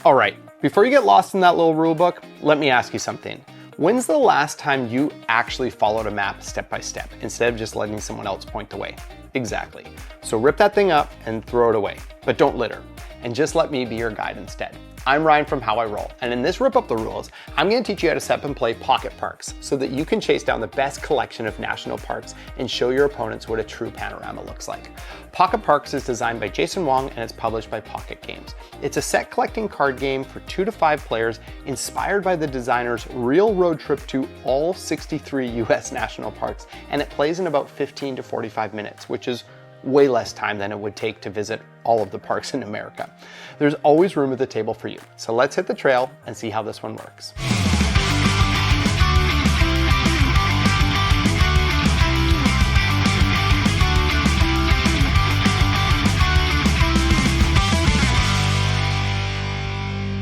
All right, before you get lost in that little rule book, let me ask you something. When's the last time you actually followed a map step by step instead of just letting someone else point the way? Exactly. So rip that thing up and throw it away, but don't litter, and just let me be your guide instead. I'm Ryan from How I Roll, and in this Rip Up the Rules, I'm going to teach you how to set up and play PocketParks so that you can chase down the best collection of national parks and show your opponents what a true panorama looks like. PocketParks is designed by Jason Wong and it's published by Pocket Games. It's a set collecting card game for 2 to 5 players inspired by the designer's real road trip to all 63 US national parks, and it plays in about 15 to 45 minutes, which is way less time than it would take to visit all of the parks in America. There's always room at the table for you. So let's hit the trail and see how this one works.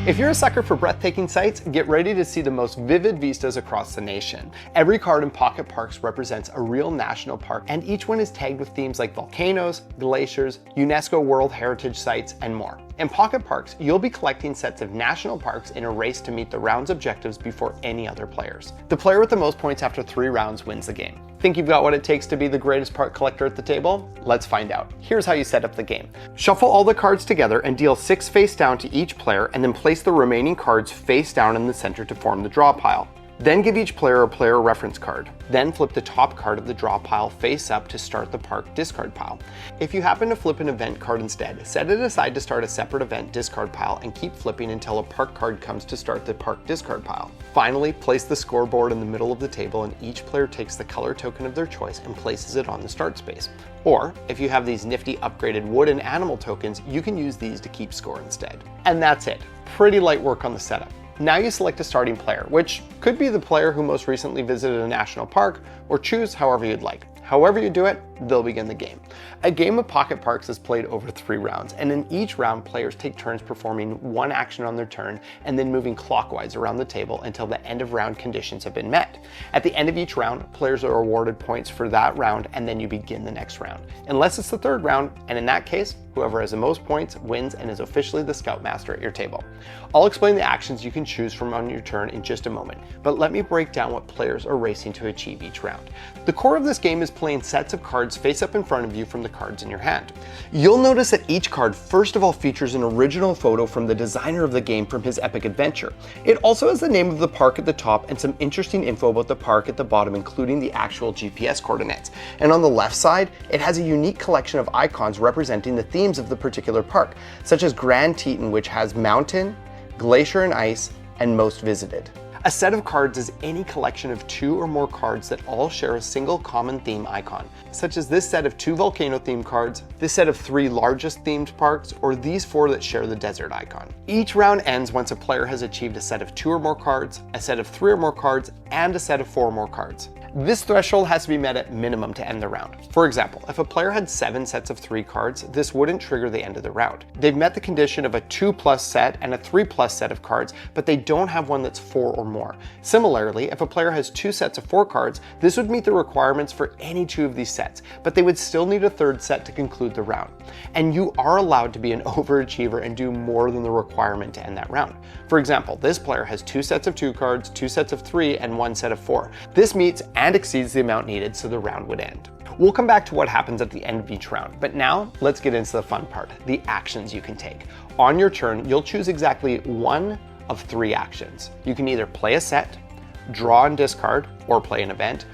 If you're a sucker for breathtaking sights, get ready to see the most vivid vistas across the nation. Every card in PocketParks represents a real national park, and each one is tagged with themes like volcanoes, glaciers, UNESCO World Heritage Sites, and more. In PocketParks, you'll be collecting sets of national parks in a race to meet the round's objectives before any other players. The player with the most points after 3 rounds wins the game. Think you've got what it takes to be the greatest park collector at the table? Let's find out. Here's how you set up the game. Shuffle all the cards together and deal 6 face down to each player, and then place the remaining cards face down in the center to form the draw pile. Then give each player a player reference card. Then flip the top card of the draw pile face up to start the park discard pile. If you happen to flip an event card instead, set it aside to start a separate event discard pile and keep flipping until a park card comes to start the park discard pile. Finally, place the scoreboard in the middle of the table and each player takes the color token of their choice and places it on the start space. Or, if you have these nifty upgraded wood and animal tokens, you can use these to keep score instead. And that's it. Pretty light work on the setup. Now you select a starting player, which could be the player who most recently visited a national park, or choose however you'd like. However you do it, they'll begin the game. A game of PocketParks is played over 3 rounds, and in each round, players take turns performing one action on their turn and then moving clockwise around the table until the end of round conditions have been met. At the end of each round, players are awarded points for that round, and then you begin the next round. Unless it's the 3rd round, and in that case, whoever has the most points wins and is officially the Scoutmaster at your table. I'll explain the actions you can choose from on your turn in just a moment, but let me break down what players are racing to achieve each round. The core of this game is playing sets of cards face up in front of you from the cards in your hand. You'll notice that each card first of all features an original photo from the designer of the game from his epic adventure. It also has the name of the park at the top and some interesting info about the park at the bottom, including the actual GPS coordinates. And on the left side, it has a unique collection of icons representing the themes of the particular park, such as Grand Teton, which has mountain, glacier and ice, and most visited. A set of cards is any collection of 2 or more cards that all share a single common theme icon, such as this set of 2 volcano themed cards, this set of 3 largest themed parks, or these 4 that share the desert icon. Each round ends once a player has achieved a set of 2 or more cards, a set of 3 or more cards, and a set of 4 or more cards. This threshold has to be met at minimum to end the round. For example, if a player had 7 sets of 3 cards, this wouldn't trigger the end of the round. They've met the condition of a 2+ set and a 3+ set of cards, but they don't have one that's 4 or more. Similarly, if a player has 2 sets of 4 cards, this would meet the requirements for any 2 of these sets, but they would still need a 3rd set to conclude the round. And you are allowed to be an overachiever and do more than the requirement to end that round. For example, this player has 2 sets of 2 cards, 2 sets of 3, and 1 set of 4. This meets and exceeds the amount needed, so the round would end. We'll come back to what happens at the end of each round, but now let's get into the fun part, the actions you can take. On your turn, you'll choose exactly one of 3 actions. You can either play a set, draw and discard, or play an event,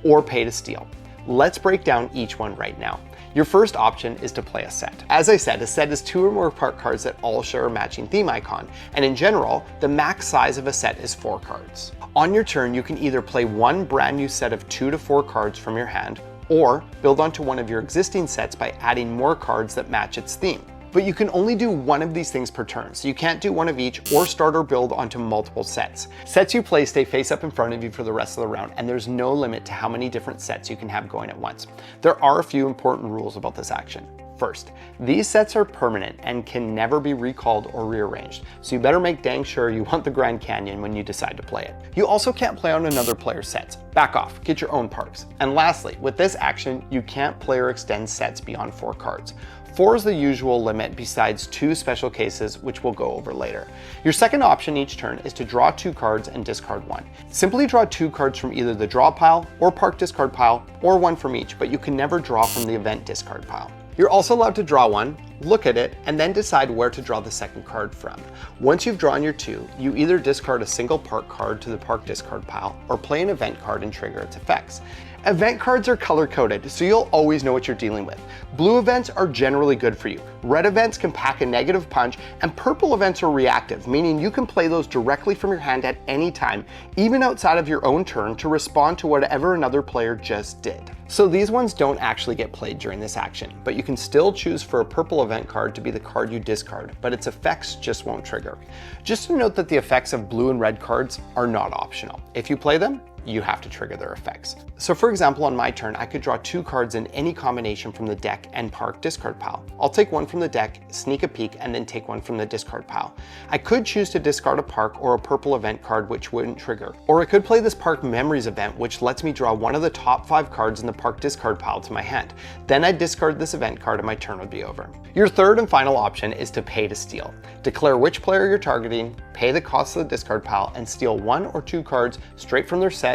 or pay to steal. Let's break down each one right now. Your first option is to play a set. As I said, a set is 2 or more park cards that all share a matching theme icon, and in general, the max size of a set is 4 cards. On your turn, you can either play one brand new set of 2 to 4 cards from your hand, or build onto one of your existing sets by adding more cards that match its theme. But you can only do one of these things per turn, so you can't do one of each or start or build onto multiple sets. Sets you play stay face up in front of you for the rest of the round, and there's no limit to how many different sets you can have going at once. There are a few important rules about this action. First, these sets are permanent and can never be recalled or rearranged, so you better make dang sure you want the Grand Canyon when you decide to play it. You also can't play on another player's sets. Back off, get your own parks. And lastly, with this action, you can't play or extend sets beyond 4 cards. 4 is the usual limit besides 2 special cases, which we'll go over later. Your second option each turn is to draw 2 cards and discard 1. Simply draw 2 cards from either the draw pile or park discard pile, or 1 from each, but you can never draw from the event discard pile. You're also allowed to draw 1, look at it, and then decide where to draw the second card from. Once you've drawn your 2, you either discard a single park card to the park discard pile or play an event card and trigger its effects. Event cards are color-coded, so you'll always know what you're dealing with. Blue events are generally good for you. Red events can pack a negative punch, and purple events are reactive, meaning you can play those directly from your hand at any time, even outside of your own turn, to respond to whatever another player just did. So these ones don't actually get played during this action, but you can still choose for a purple event card to be the card you discard, but its effects just won't trigger. Just to note that the effects of blue and red cards are not optional. If you play them, you have to trigger their effects. So for example, on my turn, I could draw 2 cards in any combination from the deck and park discard pile. I'll take 1 from the deck, sneak a peek, and then take 1 from the discard pile. I could choose to discard a park or a purple event card which wouldn't trigger. Or I could play this park memories event which lets me draw one of the top 5 cards in the park discard pile to my hand. Then I'd discard this event card and my turn would be over. Your third and final option is to pay to steal. Declare which player you're targeting, pay the cost of the discard pile, and steal 1 or 2 cards straight from their sets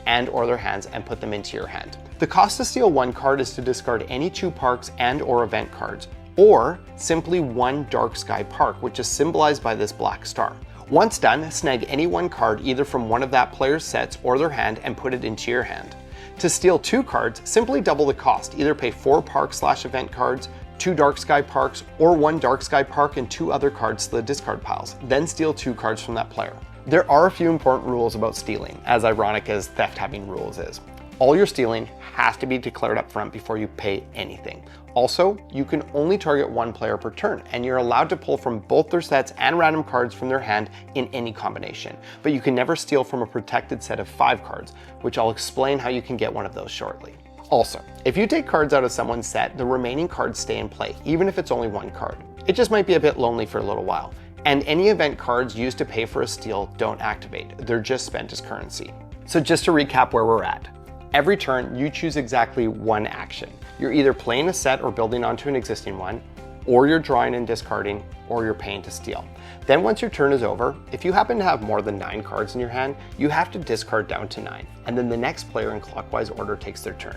and or their hands and put them into your hand. The cost to steal 1 card is to discard any 2 parks and or event cards, or simply 1 dark sky park, which is symbolized by this black star. Once done, snag any 1 card either from one of that player's sets or their hand and put it into your hand. To steal 2 cards, simply double the cost, either pay 4 park/event cards, 2 dark sky parks, or 1 dark sky park and 2 other cards to the discard piles, then steal 2 cards from that player. There are a few important rules about stealing, as ironic as theft having rules is. All your stealing has to be declared up front before you pay anything. Also, you can only target 1 player per turn, and you're allowed to pull from both their sets and random cards from their hand in any combination, but you can never steal from a protected set of 5 cards, which I'll explain how you can get one of those shortly. Also, if you take cards out of someone's set, the remaining cards stay in play, even if it's only 1 card. It just might be a bit lonely for a little while. And any event cards used to pay for a steal don't activate, they're just spent as currency. So just to recap where we're at. Every turn, you choose exactly 1 action. You're either playing a set or building onto an existing one, or you're drawing and discarding, or you're paying to steal. Then once your turn is over, if you happen to have more than 9 cards in your hand, you have to discard down to 9, and then the next player in clockwise order takes their turn.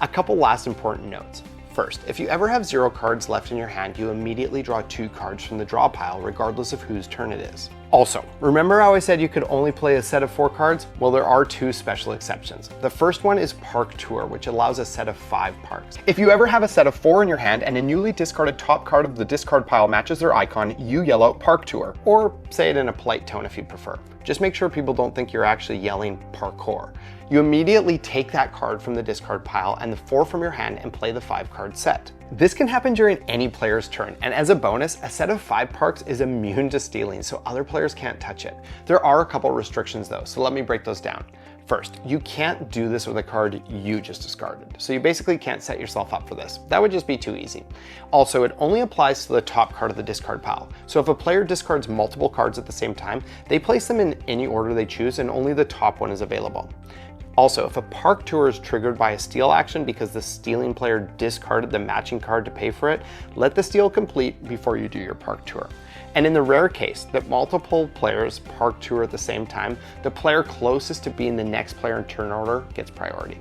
A couple last important notes. First, if you ever have 0 cards left in your hand, you immediately draw 2 cards from the draw pile, regardless of whose turn it is. Also, remember how I said you could only play a set of 4 cards? Well, there are 2 special exceptions. The first one is Park Tour, which allows a set of 5 parks. If you ever have a set of 4 in your hand and a newly discarded top card of the discard pile matches their icon, you yell out Park Tour, or say it in a polite tone if you prefer. Just make sure people don't think you're actually yelling parkour. You immediately take that card from the discard pile and the 4 from your hand and play the 5 card set. This can happen during any player's turn, and as a bonus, a set of 5 parks is immune to stealing, so other players can't touch it. There are a couple restrictions though, so let me break those down. First, you can't do this with a card you just discarded, so you basically can't set yourself up for this. That would just be too easy. Also, it only applies to the top card of the discard pile, so if a player discards multiple cards at the same time, they place them in any order they choose and only the top one is available. Also, if a park tour is triggered by a steal action because the stealing player discarded the matching card to pay for it, let the steal complete before you do your park tour. And in the rare case that multiple players park tour at the same time, the player closest to being the next player in turn order gets priority.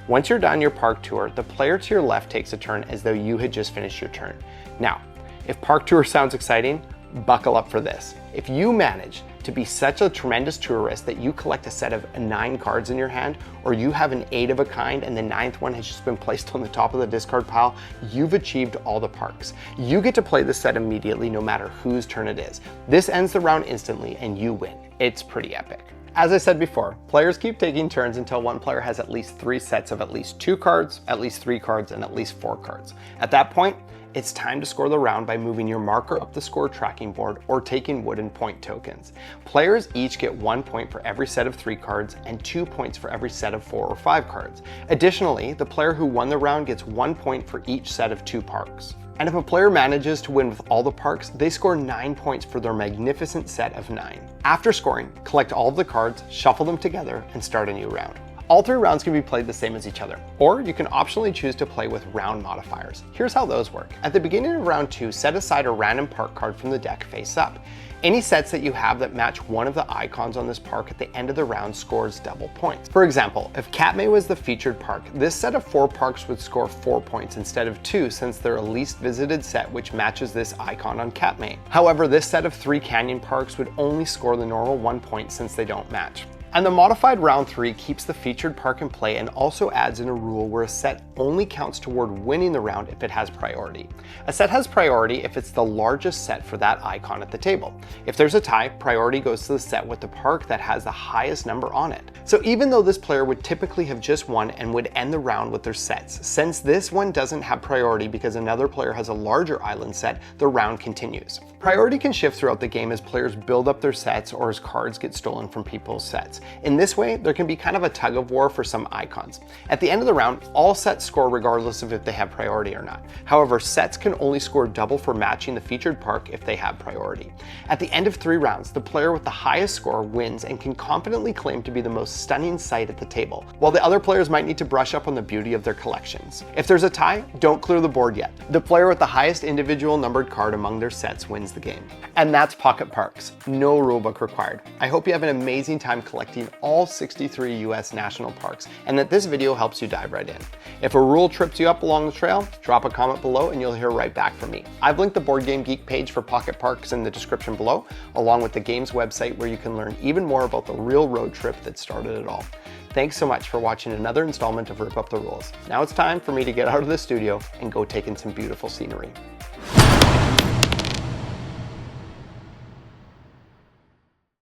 Once you're done your park tour, the player to your left takes a turn as though you had just finished your turn. Now, if park tour sounds exciting, buckle up for this. If you manage to be such a tremendous tourist that you collect a set of 9 cards in your hand, or you have an 8 of a kind and the 9th one has just been placed on the top of the discard pile, you've achieved all the parks. You get to play the set immediately no matter whose turn it is. This ends the round instantly and you win. It's pretty epic. As I said before, players keep taking turns until one player has at least 3 sets of at least 2 cards, at least 3 cards, and at least 4 cards. At that point, it's time to score the round by moving your marker up the score tracking board or taking wooden point tokens. Players each get 1 point for every set of 3 cards and 2 points for every set of 4 or 5 cards. Additionally, the player who won the round gets 1 point for each set of 2 parks. And if a player manages to win with all the parks, they score 9 points for their magnificent set of 9. After scoring, collect all of the cards, shuffle them together, and start a new round. All 3 rounds can be played the same as each other, or you can optionally choose to play with round modifiers. Here's how those work. At the beginning of round 2, set aside a random park card from the deck face up. Any sets that you have that match one of the icons on this park at the end of the round scores double points. For example, if Katmai was the featured park, this set of 4 parks would score 4 points instead of 2 since they're a least visited set which matches this icon on Katmai. However, this set of 3 canyon parks would only score the normal 1 point since they don't match. And the modified round 3 keeps the featured park in play and also adds in a rule where a set only counts toward winning the round if it has priority. A set has priority if it's the largest set for that icon at the table. If there's a tie, priority goes to the set with the park that has the highest number on it. So even though this player would typically have just won and would end the round with their sets, since this one doesn't have priority because another player has a larger island set, the round continues. Priority can shift throughout the game as players build up their sets or as cards get stolen from people's sets. In this way, there can be kind of a tug of war for some icons. At the end of the round, all sets score regardless of if they have priority or not. However, sets can only score double for matching the featured park if they have priority. At the end of 3 rounds, the player with the highest score wins and can confidently claim to be the most stunning sight at the table, while the other players might need to brush up on the beauty of their collections. If there's a tie, don't clear the board yet. The player with the highest individual numbered card among their sets wins the game. And that's PocketParks. No rulebook required. I hope you have an amazing time collecting all 63 US national parks and that this video helps you dive right in. If a rule trips you up along the trail, drop a comment below and you'll hear right back from me. I've linked the Board Game Geek page for PocketParks in the description below, along with the game's website where you can learn even more about the real road trip that started it all. Thanks so much for watching another installment of Rip Up the Rules. Now it's time for me to get out of the studio and go take in some beautiful scenery.